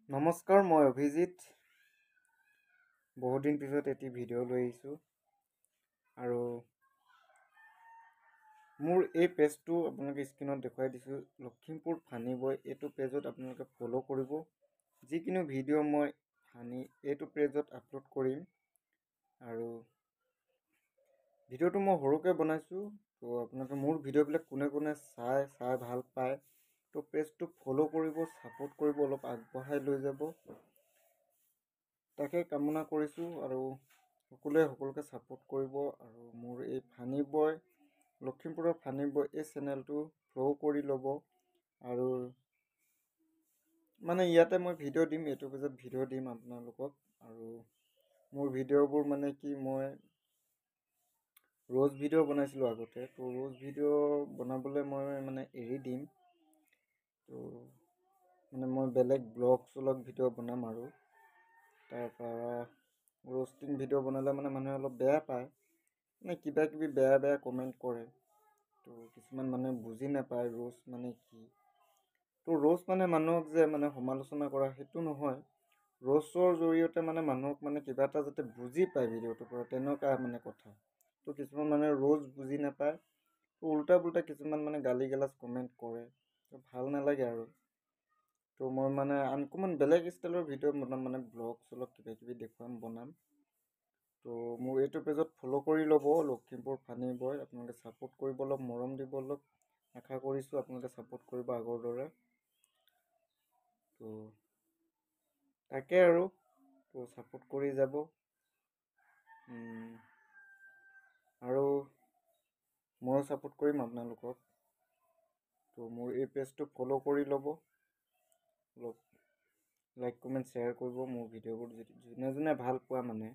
নমস্কাৰ, মই অভিজিত। বহুদিন পিছত এটি ভিডিঅ' লৈ আহিছোঁ আৰু মোৰ এই পেজটো আপোনালোকে স্ক্ৰীনত দেখুৱাই দিছোঁ, লখিমপুৰ ফানি বয়। এইটো পেজত আপোনালোকে ফ'ল' কৰিব। যিকোনো ভিডিঅ' মই ফানি এইটো পেজত আপলোড কৰিম আৰু ভিডিঅ'টো মই সৰুকৈ বনাইছোঁ। তো আপোনালোকে মোৰ ভিডিঅ'বিলাক কোনে কোনে চাই ভাল পায়, তো পেজটো ফ'ল' কৰিব, ছাপোৰ্ট কৰিব, অলপ আগবঢ়াই লৈ যাব, তাকে কামনা কৰিছোঁ। আৰু সকলোৱে সকলোকে ছাপোৰ্ট কৰিব আৰু মোৰ এই ফানি বয়, লখিমপুৰৰ ফানি বয় এই চেনেলটো ফ'ল' কৰি ল'ব। আৰু মানে ইয়াতে মই ভিডিঅ' দিম, এইটো পেজত ভিডিঅ' দিম আপোনালোকক। আৰু মোৰ ভিডিঅ'বোৰ মানে কি, মই ৰ'জ ভিডিঅ' বনাইছিলোঁ আগতে, তো ৰ'জ ভিডিঅ' বনাবলৈ মই মানে এৰি দিম। তো মানে মই বেলেগ ব্লগ ভিডিঅ' বনাম আৰু তাৰপৰা ৰ'ষ্টিং ভিডিঅ' বনালে মানে মানুহে অলপ বেয়া পায়, মানে কিবা কিবি বেয়া কমেণ্ট কৰে। তো কিছুমান মানুহে বুজি নাপায় ৰ'ষ্ট মানে কি। তো ৰ'ষ্ট মানে মানুহক যে মানে সমালোচনা কৰা, সেইটো নহয়। ৰ'ষ্টৰ জৰিয়তে মানে মানুহক মানে কিবা এটা যাতে বুজি পায় ভিডিঅ'টোৰ পৰা, তেনেকুৱা মানে কথা। তো কিছুমান মানুহে ৰ'জ বুজি নাপায়, তো উল্টা পুল্টা কিছুমান মানে গালি গালাজ কমেণ্ট কৰে, তো ভাল নালাগে আৰু। তো মই মানে আনকমন বেলেগ ষ্টাইলৰ ভিডিঅ' বনাম, মানে ব্লগ চলগ কিবা কিবি দেখুৱাম, বনাম। তো মোৰ এইটো পেজত ফ'ল' কৰি ল'ব, লখিমপুৰ ফানি বয়। আপোনালোকে ছাপোৰ্ট কৰিব, অলপ মৰম দিব, অলপ আশা কৰিছোঁ আপোনালোকে ছাপোৰ্ট কৰিব আগৰ দৰে। তো তাকে আৰু, তো ছাপোৰ্ট কৰি যাব। আৰু ময়ো ছাপোৰ্ট কৰিম আপোনালোকক। তো মোৰ এই পেজটো ফ'ল' কৰি ল'ব, অলপ লাইক কমেণ্ট শ্বেয়াৰ কৰিব মোৰ ভিডিঅ'বোৰ, যোনে যোনে ভাল পোৱা মানে।